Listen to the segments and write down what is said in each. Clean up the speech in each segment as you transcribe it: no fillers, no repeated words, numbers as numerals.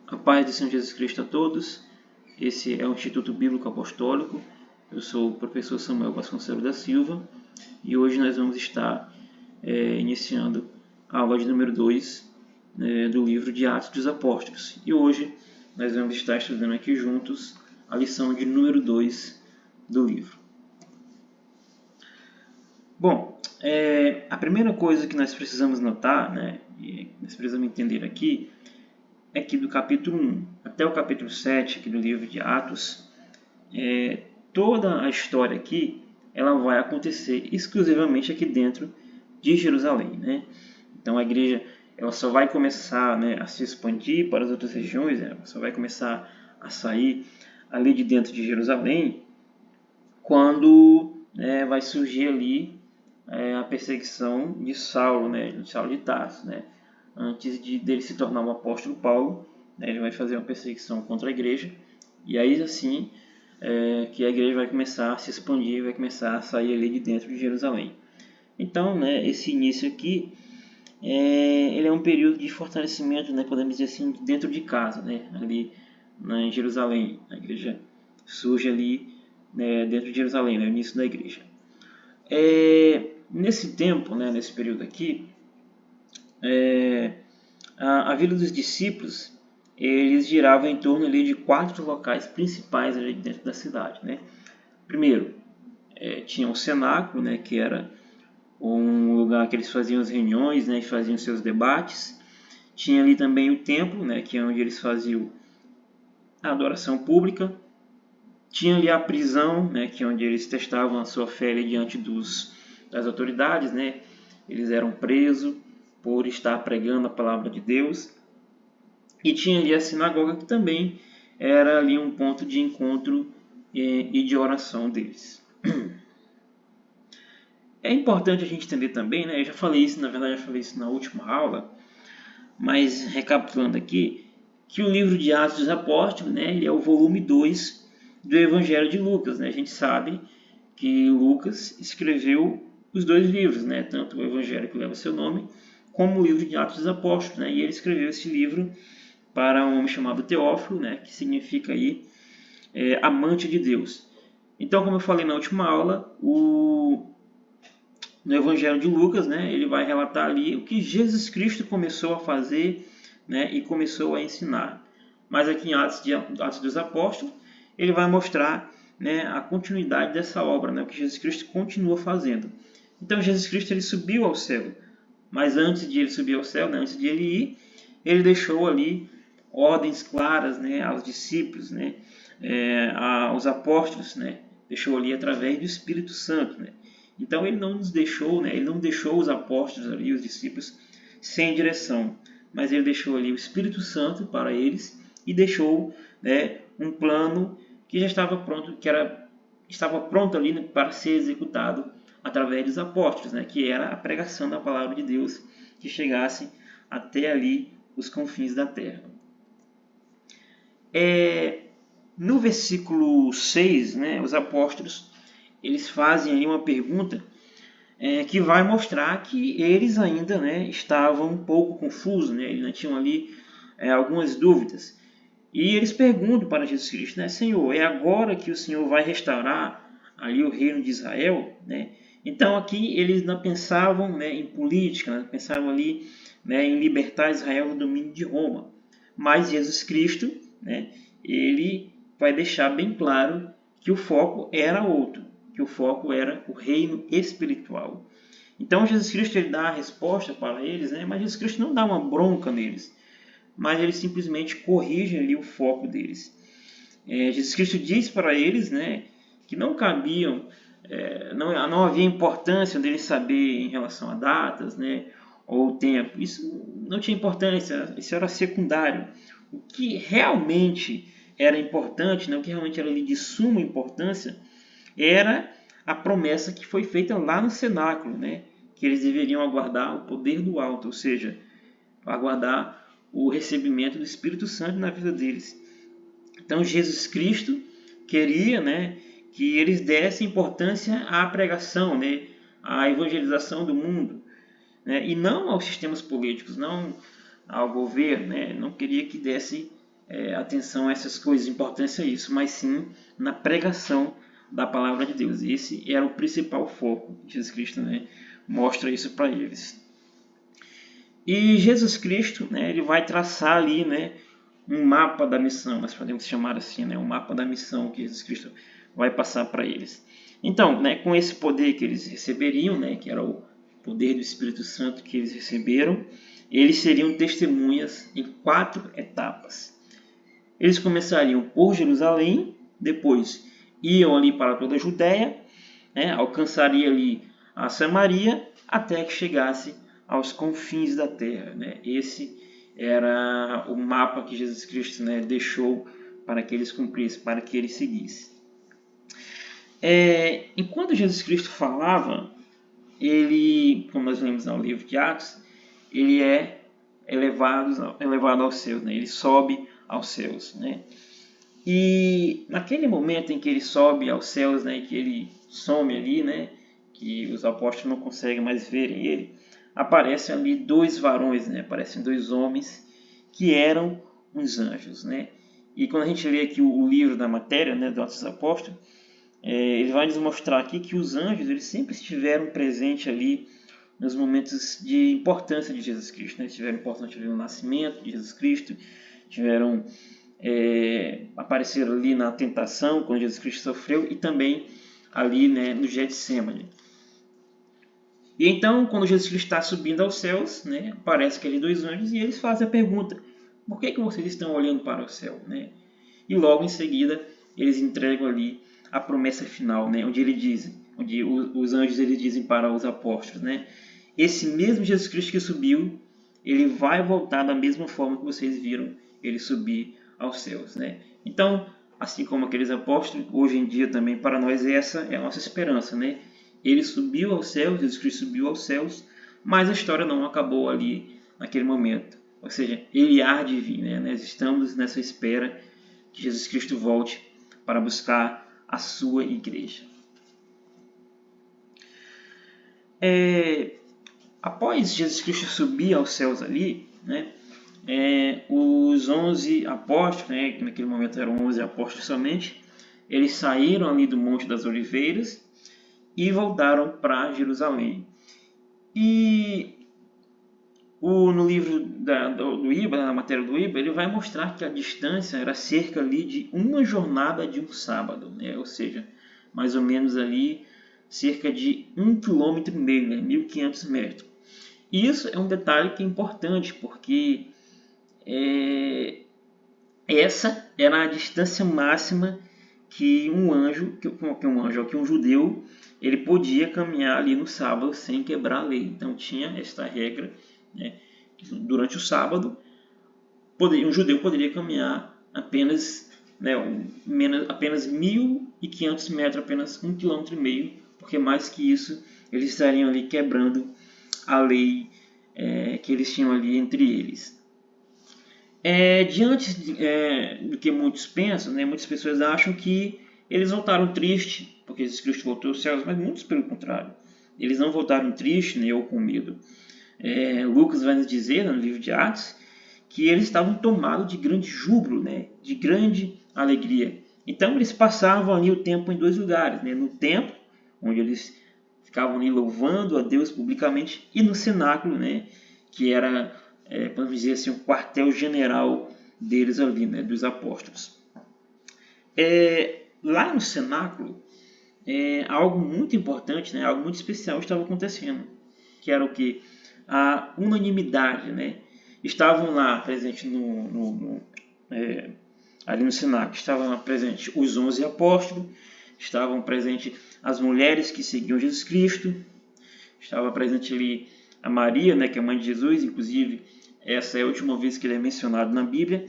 A paz do Senhor Jesus Cristo a todos. Esse é o Instituto Bíblico Apostólico. Eu sou o professor Samuel Vasconcelos da Silva e hoje nós vamos estar iniciando a aula de número 2 do livro de Atos dos Apóstolos. E hoje nós vamos estar estudando aqui juntos a lição de número 2 do livro. Bom, a primeira coisa que nós precisamos notar, e nós precisamos entender aqui, é que do capítulo 1 até o capítulo 7 aqui do livro de Atos, toda a história aqui ela vai acontecer exclusivamente aqui dentro de Jerusalém. Então a igreja ela só vai começar a se expandir para as outras regiões, ela só vai começar a sair ali de dentro de Jerusalém quando vai surgir ali a perseguição de Saulo, de Saulo de Tarso. Antes dele se tornar um apóstolo Paulo, ele vai fazer uma perseguição contra a igreja, e aí assim que a igreja vai começar a se expandir, vai começar a sair ali de dentro de Jerusalém. Então, esse início aqui, ele é um período de fortalecimento, podemos dizer assim, dentro de casa, ali em Jerusalém. A igreja surge ali dentro de Jerusalém, no início da igreja. Nesse tempo, nesse período aqui, a vida dos discípulos eles giravam em torno ali de 4 locais principais ali dentro da cidade. Primeiro, tinha o cenáculo, que era um lugar que eles faziam as reuniões, faziam seus debates. Tinha ali também o templo, que é onde eles faziam a adoração pública. Tinha ali a prisão, que é onde eles testavam a sua fé ali diante das autoridades. Eles eram presos por estar pregando a palavra de Deus. E tinha ali a sinagoga, que também era ali um ponto de encontro e de oração deles. É importante a gente entender também, eu já falei isso, na verdade, na última aula, mas recapitulando aqui, que o livro de Atos dos Apóstolos, ele é o volume 2 do Evangelho de Lucas. A gente sabe que Lucas escreveu os 2 livros, tanto o Evangelho que leva seu nome, como o livro de Atos dos Apóstolos, e ele escreveu esse livro para um homem chamado Teófilo, que significa aí amante de Deus. Então, como eu falei na última aula, no Evangelho de Lucas, ele vai relatar ali o que Jesus Cristo começou a fazer, e começou a ensinar. Mas aqui em Atos dos Apóstolos, ele vai mostrar a continuidade dessa obra, o que Jesus Cristo continua fazendo. Então, Jesus Cristo ele subiu ao céu, mas antes de ele subir ao céu, antes de ele ir, ele deixou ali ordens claras aos discípulos, aos apóstolos, deixou ali através do Espírito Santo. Então ele não nos deixou, ele não deixou os apóstolos ali, os discípulos, sem direção, mas ele deixou ali o Espírito Santo para eles e deixou um plano que já estava pronto, estava pronto ali para ser executado através dos apóstolos, que era a pregação da palavra de Deus que chegasse até ali os confins da terra. No versículo 6, os apóstolos eles fazem ali uma pergunta que vai mostrar que eles ainda estavam um pouco confusos, eles ainda tinham ali algumas dúvidas. E eles perguntam para Jesus Cristo, Senhor, é agora que o Senhor vai restaurar ali o reino de Israel? Então aqui eles não pensavam em política, não pensavam ali em libertar Israel do domínio de Roma. Mas Jesus Cristo, ele vai deixar bem claro que o foco era outro, que o foco era o reino espiritual. Então Jesus Cristo ele dá a resposta para eles, mas Jesus Cristo não dá uma bronca neles, mas ele simplesmente corrige ali o foco deles. Jesus Cristo diz para eles que não cabiam, não havia importância deles saber em relação a datas, ou tempo. Isso não tinha importância, isso era secundário. O que realmente era importante, o que realmente era de suma importância, era a promessa que foi feita lá no cenáculo, que eles deveriam aguardar o poder do alto, ou seja, aguardar o recebimento do Espírito Santo na vida deles. Então Jesus Cristo queria que eles dessem importância à pregação, à evangelização do mundo, e não aos sistemas políticos, não ao governo, não queria que desse atenção a essas coisas, importância a isso, mas sim na pregação da palavra de Deus. Esse era o principal foco. Jesus Cristo, né, mostra isso para eles. E Jesus Cristo, né, ele vai traçar ali, né, um mapa da missão, nós podemos chamar assim, né, um mapa da missão que Jesus Cristo vai passar para eles. Então, né, com esse poder que eles receberiam, né, que era o poder do Espírito Santo que eles receberam, eles seriam testemunhas em 4 etapas. Eles começariam por Jerusalém, depois iam ali para toda a Judéia, né, alcançaria ali a Samaria, até que chegasse aos confins da terra, né? Esse era o mapa que Jesus Cristo, né, deixou para que eles cumprissem, para que eles seguissem. Enquanto Jesus Cristo falava, ele, como nós lemos no livro de Atos, ele é elevado aos céus, né? Ele sobe aos céus, né? E naquele momento em que ele sobe aos céus, né, que ele some ali, né, que os apóstolos não conseguem mais verem ele, aparecem ali 2 varões, né, aparecem 2 homens que eram uns anjos, né? E quando a gente lê aqui o livro da matéria, né, do Atos dos Apóstolos, ele vai nos mostrar aqui que os anjos eles sempre estiveram presentes ali nos momentos de importância de Jesus Cristo, né? Estiveram importantes ali no nascimento de Jesus Cristo, apareceram ali na tentação, quando Jesus Cristo sofreu, e também ali, né, no Getsemane. E então, quando Jesus Cristo está subindo aos céus, né, aparecem aqueles 2 anjos e eles fazem a pergunta: por que vocês estão olhando para o céu? Né? E logo em seguida, eles entregam ali a promessa final, né, onde os anjos eles dizem para os apóstolos, né, esse mesmo Jesus Cristo que subiu, ele vai voltar da mesma forma que vocês viram ele subir aos céus, né? Então, assim como aqueles apóstolos, hoje em dia também para nós essa é a nossa esperança, né? Ele subiu aos céus, Jesus Cristo subiu aos céus, mas a história não acabou ali naquele momento. Ou seja, ele há de vir, né? Nós estamos nessa espera que Jesus Cristo volte para buscar a sua igreja. Após Jesus Cristo subir aos céus ali, né? Os 11 apóstolos, né, que naquele momento eram 11 apóstolos somente, eles saíram ali do Monte das Oliveiras e voltaram para Jerusalém. E no livro do Iba, na matéria do Iba, ele vai mostrar que a distância era cerca ali de uma jornada de um sábado, né? Ou seja, mais ou menos ali cerca de 1,5 km, né? 1.500 metros. E isso é um detalhe que é importante, porque essa era a distância máxima que um judeu, ele podia caminhar ali no sábado sem quebrar a lei. Então tinha esta regra, né, que durante o sábado um judeu poderia caminhar apenas 1.500 metros, apenas 1,5 km, porque mais que isso eles estariam ali quebrando a lei que eles tinham ali entre eles. Diante do que muitos pensam, né, muitas pessoas acham que eles voltaram tristes porque Jesus Cristo voltou aos céus, mas muitos pelo contrário. Eles não voltaram tristes nem ou com medo. Lucas vai nos dizer no livro de Atos que eles estavam tomados de grande júbilo, né, de grande alegria. Então eles passavam ali o tempo em 2 lugares, né, no templo, onde eles ficavam ali louvando a Deus publicamente, e no cenáculo, né, que era, podemos dizer assim, o quartel-general deles ali, né, dos apóstolos. Lá no cenáculo, algo muito importante, né, algo muito especial estava acontecendo, que era o que? A unanimidade, né? Estavam lá presentes ali no cenáculo, estavam lá presentes os 11 apóstolos, estavam presentes as mulheres que seguiam Jesus Cristo, estava presente ali a Maria, né, que é a mãe de Jesus, inclusive essa é a última vez que ele é mencionado na Bíblia,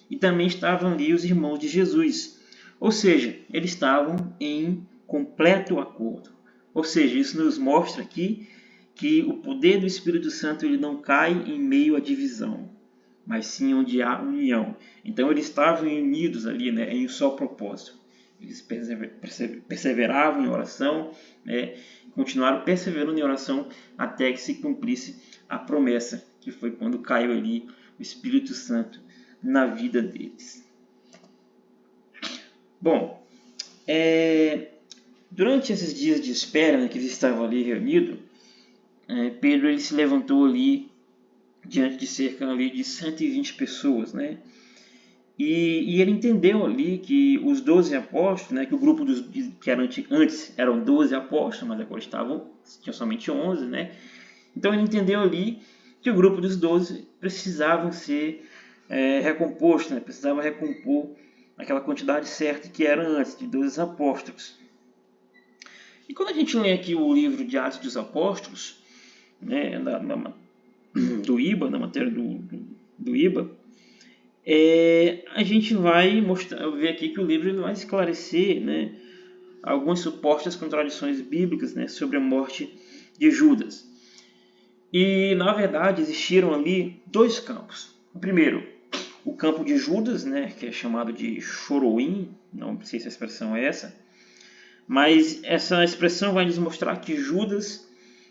e também estavam ali os irmãos de Jesus, ou seja, eles estavam em completo acordo. Ou seja, isso nos mostra aqui que o poder do Espírito Santo ele não cai em meio à divisão, mas sim onde há união. Então eles estavam unidos ali, né, em um só propósito. Eles perseveravam em oração, né, continuaram perseverando em oração até que se cumprisse a promessa, que foi quando caiu ali o Espírito Santo na vida deles. Bom, durante esses dias de espera, né, que eles estavam ali reunidos, Pedro ele se levantou ali diante de cerca ali de 120 pessoas, né? E ele entendeu ali que os 12 apóstolos, né, que o grupo que era antes eram 12 apóstolos, mas agora tinham somente 11, né? Então ele entendeu ali que o grupo dos 12 precisavam ser recomposto, né? Precisava recompor aquela quantidade certa que era antes, de 12 apóstolos. E quando a gente lê aqui o livro de Atos dos Apóstolos, né, do IBA, na matéria do IBA, a gente vai ver aqui que o livro vai esclarecer, né, algumas supostas contradições bíblicas, né, sobre a morte de Judas. E, na verdade, existiram ali dois campos. O primeiro, o campo de Judas, né, que é chamado de Choroim, não sei se a expressão é essa, mas essa expressão vai nos mostrar que Judas,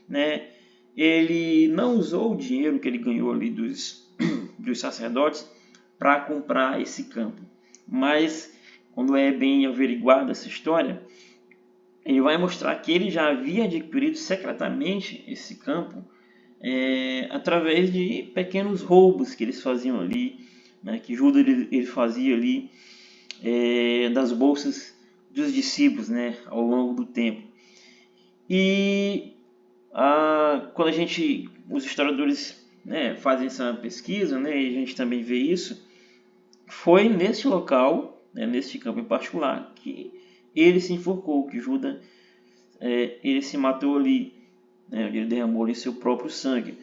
né, ele não usou o dinheiro que ele ganhou ali dos sacerdotes para comprar esse campo. Mas, quando é bem averiguada essa história, ele vai mostrar que ele já havia adquirido secretamente esse campo através de pequenos roubos que eles faziam ali, né, que Judas ele fazia ali das bolsas dos discípulos, né, ao longo do tempo. E quando os historiadores, né, fazem essa pesquisa, né, e a gente também vê isso, foi nesse local, né, nesse campo em particular, que ele se enforcou, que Judas ele se matou ali, né, ele derramou ali seu próprio sangue.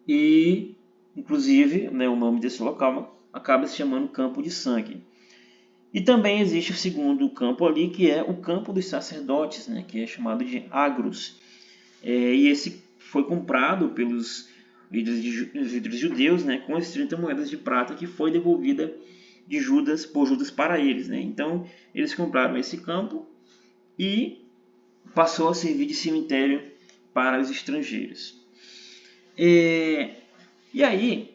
E, inclusive, né, o nome desse local acaba se chamando Campo de Sangue. E também existe o segundo campo ali, que é o campo dos sacerdotes, né, que é chamado de Agros. E esse foi comprado pelos líderes judeus, né, com as 30 moedas de prata que foi devolvida por Judas para eles, né? Então, eles compraram esse campo e passou a servir de cemitério para os estrangeiros. E aí,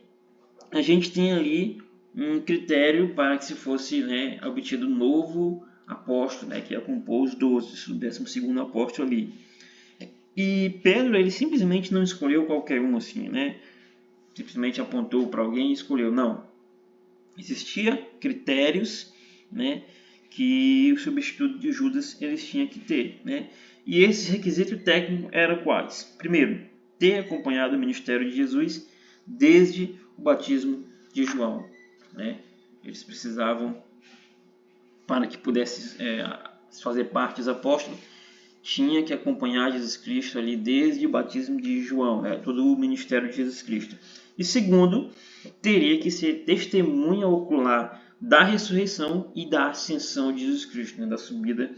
a gente tem ali um critério para que se fosse, né, obtido um novo apóstolo, né, que ia compor os 12, o 12º apóstolo ali. E Pedro, ele simplesmente não escolheu qualquer um assim, né? Simplesmente apontou para alguém e escolheu. Não. Existia critérios, né, que o substituto de Judas eles tinham que ter, né? E esse requisito técnico era quais? Primeiro, ter acompanhado o ministério de Jesus desde o batismo de João, né? Eles precisavam, para que pudesse fazer parte dos apóstolos, tinha que acompanhar Jesus Cristo ali desde o batismo de João, todo o ministério de Jesus Cristo. E segundo, teria que ser testemunha ocular da ressurreição e da ascensão de Jesus Cristo, né, da subida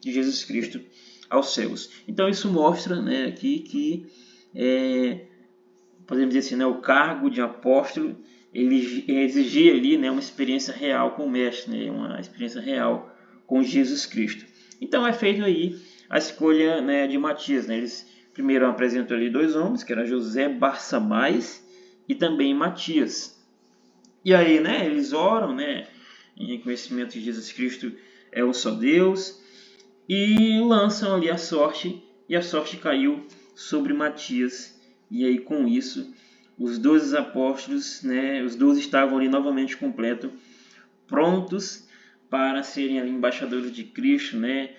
de Jesus Cristo aos céus. Então isso mostra, né, aqui que podemos dizer assim, né, o cargo de apóstolo ele exigia ali, né, uma experiência real com o mestre, né, uma experiência real com Jesus Cristo. Então é feito aí a escolha, né, de Matias, né? Eles primeiro apresentam ali dois homens, que era José Barsabás e também Matias. E aí, né, eles oram, né, em reconhecimento de Jesus Cristo é o só Deus, e lançam ali a sorte, e a sorte caiu sobre Matias. E aí, com isso, os 12 apóstolos, né, os 12 estavam ali novamente completos, prontos para serem ali embaixadores de Cristo, né,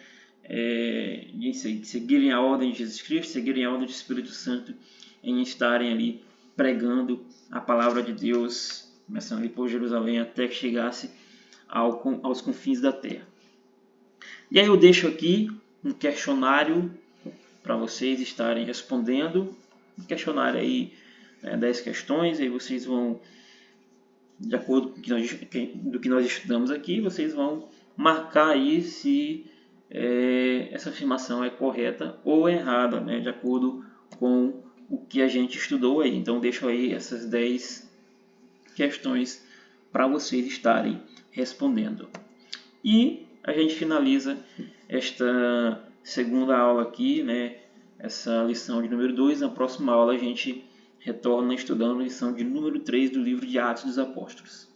de seguirem a ordem de Jesus Cristo, seguirem a ordem do Espírito Santo, em estarem ali pregando a palavra de Deus, começando ali por Jerusalém até que chegasse aos confins da terra. E aí eu deixo aqui um questionário para vocês estarem respondendo, um questionário aí, 10 questões, aí vocês vão, de acordo com do que nós estudamos aqui, vocês vão marcar aí se essa afirmação é correta ou errada, né, de acordo com o que a gente estudou aí. Então deixo aí essas 10 questões para vocês estarem respondendo. E a gente finaliza esta segunda aula aqui, né, essa lição de número 2. Na próxima aula a gente retorna estudando a lição de número 3 do livro de Atos dos Apóstolos.